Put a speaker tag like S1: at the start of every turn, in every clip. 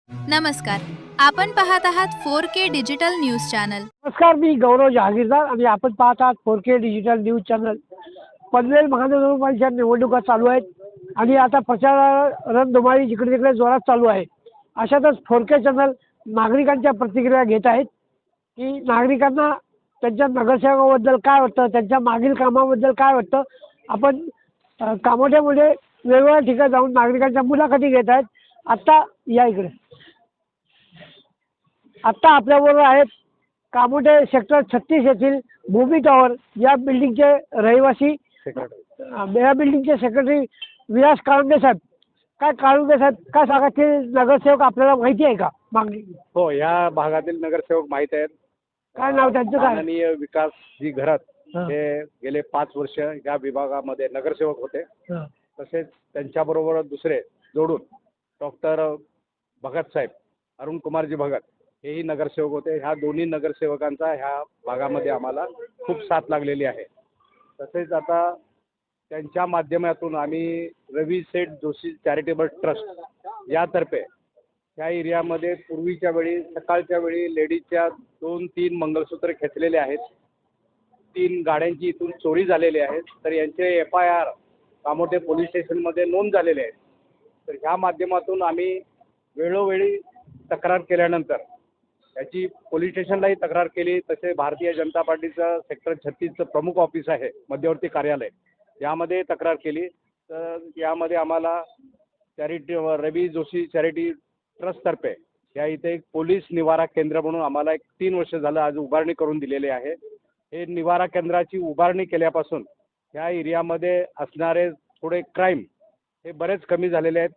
S1: नमस्कार. आपण पाहत आहात 4K डिजिटल न्यूज चॅनल.
S2: नमस्कार, मी गौरव जहागीरदार आणि आपण पाहत आहात 4K digital news channel. Panvel महानगरपालिकेच्या निवडणुका चालू आहेत आणि आता प्रचार रणधुमाळी जिकडे तिकडे जोरात चालू आहे. अशातच 4K चॅनल नागरिकांच्या प्रतिक्रिया घेत आहेत की नागरिकांना त्यांच्या नगरसेवकाबद्दल काय वाटतं, त्यांच्या मागील कामाबद्दल काय वाटतं. आपण कामोठ्यामध्ये वेगवेगळ्या ठिकाणी जाऊन नागरिकांच्या मुलाखती घेत आहेत. आत्ता या इकडे आत्ता आपल्याबरोबर आहेत कामोठे सेक्टर 36 येथील भूमी टॉवर या बिल्डिंगचे रहिवासी, या बिल्डिंगचे सेक्रेटरी विलास काळुंके साहेब. काय काळुंके साहेब, काय भागातील नगरसेवक आपल्याला माहिती आहे का? मागणी
S3: हो, या भागातील नगरसेवक माहीत आहेत.
S2: काय नाव त्यांचं? काय
S3: माननीय विकासजी घरात हे गेले 5 वर्ष या विभागामध्ये नगरसेवक होते. तसेच त्यांच्याबरोबर दुसरे जोडून डॉक्टर भगत साहेब, अरुण कुमारजी भगत हेही नगरसेवक होते. ह्या दोन्ही नगरसेवकांचा ह्या भागामध्ये आम्हाला खूप साथ लागलेली आहे. तसेच आता त्यांच्या माध्यमातून आम्ही रवी सेठ जोशी चॅरिटेबल ट्रस्ट यातर्फे ह्या एरियामध्ये पूर्वीच्या वेळी सकाळच्या वेळी लेडीजच्या 2-3 मंगलसूत्र खेचलेले आहेत. 3 गाड्यांची इथून चोरी झालेली आहे. तर यांचे FIR कामोठे पोलीस स्टेशनमध्ये नोंद झालेले आहेत. तर ह्या माध्यमातून आम्ही वेळोवेळी तक्रार केल्यानंतर याची पोलीस स्टेशनलाही तक्रार केली. तसे भारतीय जनता पार्टीचं सेक्टर 36चं प्रमुख ऑफिस आहे, मध्यवर्ती कार्यालय, यामध्ये तक्रार केली. तर यामध्ये आम्हाला रवी जोशी चॅरिटी ट्रस्टतर्फे या इथे एक पोलीस निवारा केंद्र म्हणून आम्हाला 3 वर्ष झालं आज उभारणी करून दिलेली आहे. हे निवारा केंद्राची उभारणी केल्यापासून ह्या एरियामध्ये असणारे थोडे क्राईम हे बरेच कमी झालेले आहेत.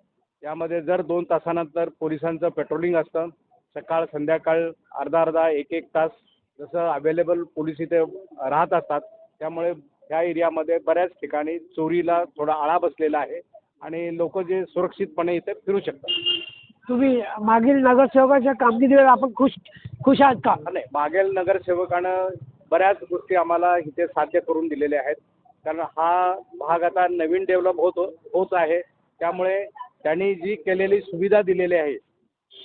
S3: यामध्ये जर 2 तासानंतर पोलिसांचं पेट्रोलिंग असतं, सकाळ संध्याकाळ अर्धा 1-1 तास जसं अवेलेबल पोलीस इथे राहत असतात. त्यामुळे ह्या एरियामध्ये बऱ्याच ठिकाणी चोरीला थोडा आळा बसलेला आहे आणि लोक जे सुरक्षितपणे इथे फिरू शकतात.
S2: तुम्ही मागील नगरसेवकाच्या कामगिरीवर आपण खुश आहात का?
S3: नाही, मागील नगरसेवकानं बऱ्याच गोष्टी आम्हाला इथे साध्य करून दिलेल्या आहेत. कारण हा भाग आता नवीन डेव्हलप होत आहे. त्यामुळे त्यांनी जी केलेली सुविधा दिलेली आहे,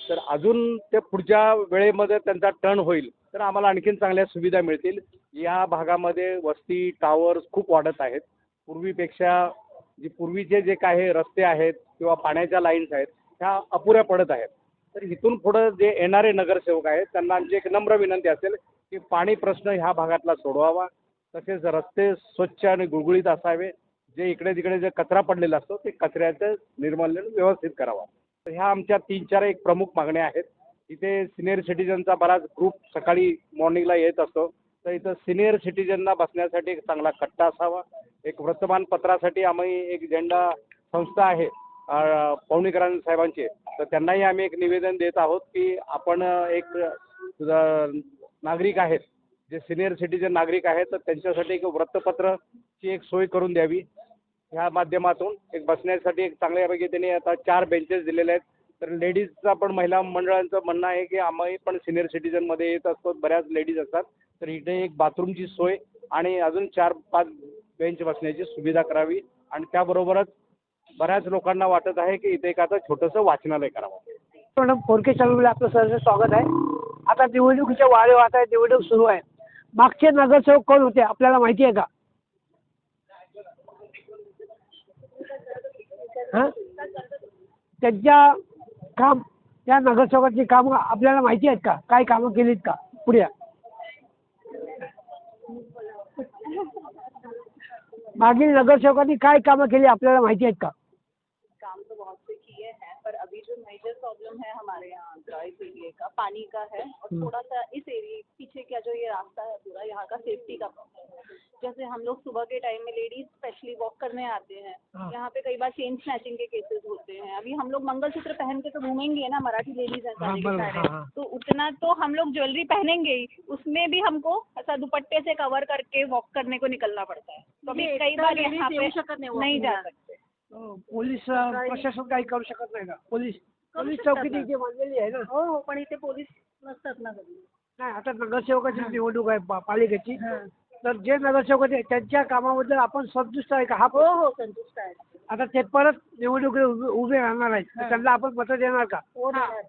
S3: तर अजून ते पुढच्या वेळेमध्ये त्यांचा टर्न होईल तर आम्हाला आणखीन चांगल्या सुविधा मिळतील. या भागामध्ये वस्ती टावर्स खूप वाढत आहेत. पूर्वीपेक्षा पूर्वीचे जे काही रस्ते आहेत किंवा पाण्याच्या लाईन्स आहेत ह्या अपुऱ्या पडत आहेत. तर इथून पुढं जे येणारे नगरसेवक आहेत त्यांना आमची एक नम्र विनंती असेल की पाणी प्रश्न ह्या भागातला सोडवावा. तसेच रस्ते स्वच्छ आणि गुळगुळीत असावे. जे इकडे तिकडे जे कचरा पडलेला असतो ते कचऱ्याचं निर्मूलन व्यवस्थित करावा. तर ह्या आमच्या 3-4 एक प्रमुख मागण्या आहेत. इथे सिनियर सिटीजनचा बराच ग्रुप सकाळी मॉर्निंगला येत असतो. तर इथं सिनियर सिटीजनना बसण्यासाठी एक चांगला कट्टा असावा. एक वर्तमानपत्रासाठी आम्ही एक झेंडा संस्था आहे पवनीकरांन साहेबांची, तर त्यांनाही आम्ही एक निवेदन देत आहोत की आपण एक नागरिक आहेत जे सिनियर सिटीजन नागरिक आहेत तर त्यांच्यासाठी एक वृत्तपत्रची एक सोय करून द्यावी. ह्या माध्यमातून एक बसण्यासाठी एक चांगल्यापैकी त्यांनी आता 4 बेंचेस दिलेले आहेत. तर लेडीजचा पण महिला मंडळांचं म्हणणं आहे की आम्ही पण सिनियर सिटीजनमध्ये येत असतो, बऱ्याच लेडीज असतात. तर इथे एक बाथरूमची सोय आणि अजून 4-5 बेंच बसण्याची सुविधा करावी. आणि त्याबरोबरच बऱ्याच लोकांना वाटत आहे की इथे एक आता छोटंसं वाचनालय करावं.
S2: मॅडम, 4K चॅनलमध्ये आपलं सहर्ष स्वागत आहे. आता निवडणुकीचे वारे वाहत आहे, निवडणूक सुरू आहे. मागचे नगरसेवक कोण होते आपल्याला माहिती आहे का? त्यांच्या काम, त्या नगरसेवकाची कामं आपल्याला माहिती आहेत का? काय कामं केलीत का? पुढे मागील नगरसेवकांनी काय कामं केली आपल्याला माहिती आहेत का?
S4: काम तो बहुत से किए हैं, पर अभी जो मेजर प्रॉब्लम है हमारे यहाँ इस एरिया का पानी का है और थोड़ा सा इस एरिया पीछे का जो ये रास्ता है पूरा यहाँ का सेफ्टी का प्रॉब्लम है. जैसे हम लोग सुबह के टाइम में लेडीज स्पेशली वॉक करने आते हैं, यहाँ पे कई बार चेन स्नैचिंग के केसेस होते हैं. अभी हम लोग मंगलसूत्र पहन के तो घूमेंगे ना, मराठी लेडीज हैं सारे, तो उतना तो हम लोग ज्वेलरी पहनेंगे ही, उसमें भी हमको ऐसा दुपट्टे से कवर करके वॉक करने को निकलना पड़ता है. तो अभी कई बार यहाँ पे नहीं जा सकते.
S2: पोलीस प्रशासन काही करू शकत नाही का? पोलीस चौकी तिथे बांधलेली आहे ना?
S4: हो, पण इथे पोलीस नसतात ना कधी.
S2: नाही, आता नगरसेवकाची निवडणूक आहे पालिकेची. तर जे नगरसेवक होते त्यांच्या कामाबद्दल आपण संतुष्ट आहे का?
S4: हो संतुष्ट आहे.
S2: आता ते परत निवडणुकीत उभे राहणार आहेत, तर त्यांना आपण मतं देणार का?
S4: हो देणार.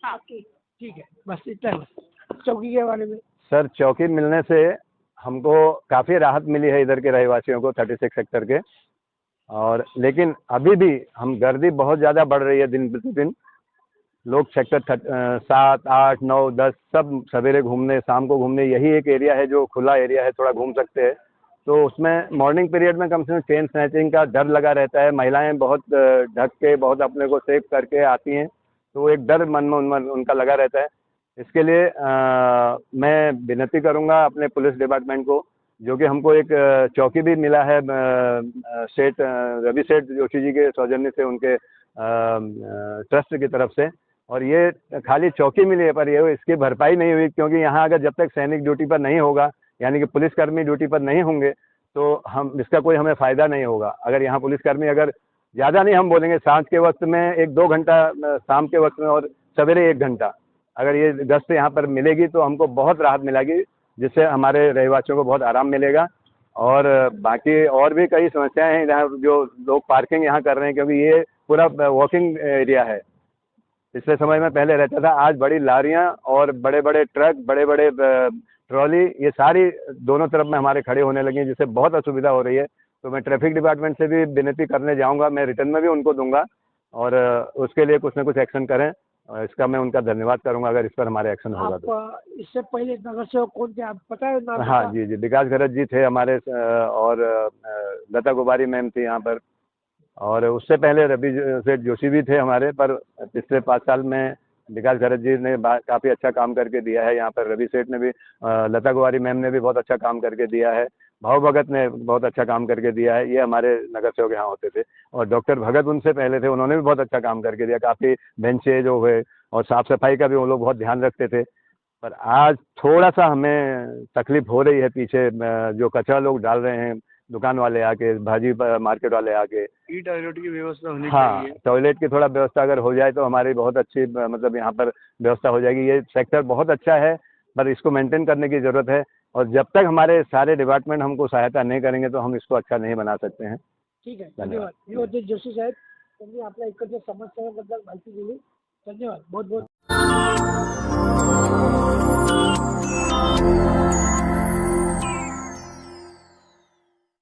S4: हाँ की
S2: ठीक है, बस इतना ही बस। चौकी के बारे में
S5: सर, चौकी मिलने से हमको काफ़ी राहत मिली है इधर के रहवासियों को, 36 सेक्टर के। और लेकिन अभी भी हम गर्दी बहुत ज़्यादा बढ़ रही है दिन प्रतिदिन। लोग सेक्टर 7, 8, 9, 10 सब सवेरे घूमने, शाम को घूमने, यही एक एरिया है जो खुला एरिया है, थोड़ा घूम सकते हैं। तो उसमें मॉर्निंग पीरियड में कम से कम चेन स्नैचिंग का डर लगा रहता है। महिलाएं बहुत ढक के, बहुत अपने को सेफ करके आती हैं, तो एक डर मन में उनका लगा रहता है। इसके लिए मैं विनती करूंगा अपने पुलिस डिपार्टमेंट को, जो कि हमको एक चौकी भी मिला है सेठ रवि सेठ जोशी जी के सौजन्य से, उनके ट्रस्ट की तरफ से। और ये खाली चौकी मिली है, पर ये इसकी भरपाई नहीं हुई, क्योंकि यहाँ अगर जब तक सैनिक ड्यूटी पर नहीं होगा, यानी कि पुलिसकर्मी ड्यूटी पर नहीं होंगे, तो हम इसका कोई हमें फ़ायदा नहीं होगा। अगर यहाँ पुलिसकर्मी, अगर ज़्यादा नहीं हम बोलेंगे, सांझ के वक्त में 1-2 घंटा, शाम के वक्त में और सवेरे 1 घंटा अगर ये गश्त यहाँ पर मिलेगी तो हमको बहुत राहत मिलेगी, जिससे हमारे रहवासियों को बहुत आराम मिलेगा। और बाकी और भी कई समस्याएं हैं जहाँ जो लोग पार्किंग यहाँ कर रहे हैं, क्योंकि ये पूरा वॉकिंग एरिया है। पिछले समय में पहले रहता था, आज बड़ी लारियाँ और बड़े बड़े ट्रक, बड़े बड़े ट्रॉली, ये सारी दोनों तरफ में हमारे खड़े होने लगी हैं, जिससे बहुत असुविधा हो रही है। तो मैं ट्रैफिक डिपार्टमेंट से भी विनती करने जाऊंगा, मैं रिटर्न में भी उनको दूंगा, और उसके लिए कुछ न कुछ एक्शन करें। और इसका मैं उनका धन्यवाद करूंगा अगर इस पर हमारे एक्शन होगा तो।
S2: आप इससे पहले नगर सेवक कौन थे, आप पता है नाम?
S5: हाँ जी, विकास गरज जी थे हमारे, और लता गुबारी मैम थी यहाँ पर, और उससे पहले रवि सेठ जोशी भी थे हमारे। पर पिछले 5 साल में विकास गरज जी ने काफ़ी अच्छा काम करके दिया है यहाँ पर। रवि सेठ ने भी, लता गुबारी मैम ने भी बहुत अच्छा काम करके दिया है। भाव भगत ने बहुत अच्छा काम करके दिया है। ये हमारे नगर सेवक यहाँ होते थे। और डॉक्टर भगत उनसे पहले थे, उन्होंने भी बहुत अच्छा काम करके दिया। काफ़ी बेंचे जो हुए और साफ़ सफाई का भी वो लोग बहुत ध्यान रखते थे। पर आज थोड़ा सा हमें तकलीफ हो रही है, पीछे जो कचरा लोग डाल रहे हैं, दुकान वाले आके, भाजी मार्केट वाले आके।
S3: टॉयलेट की व्यवस्था होनी
S5: हाँ, टॉयलेट की थोड़ा व्यवस्था अगर हो जाए तो हमारी बहुत अच्छी, मतलब यहाँ पर व्यवस्था हो जाएगी। ये सेक्टर बहुत अच्छा है, पर इसको मेंटेन करने की ज़रूरत है। और जब तक हमारे सारे डिपार्टमेंट हमको सहायता नहीं करेंगे तो हम इसको अच्छा नहीं बना सकते हैं।
S2: ठीक आहे, धन्यवाद. हे होते जोशी साहेब, त्यांनी आपल्या इकडच्या समस्यांबद्दल माहिती दिली. धन्यवाद, बहुत बहुत.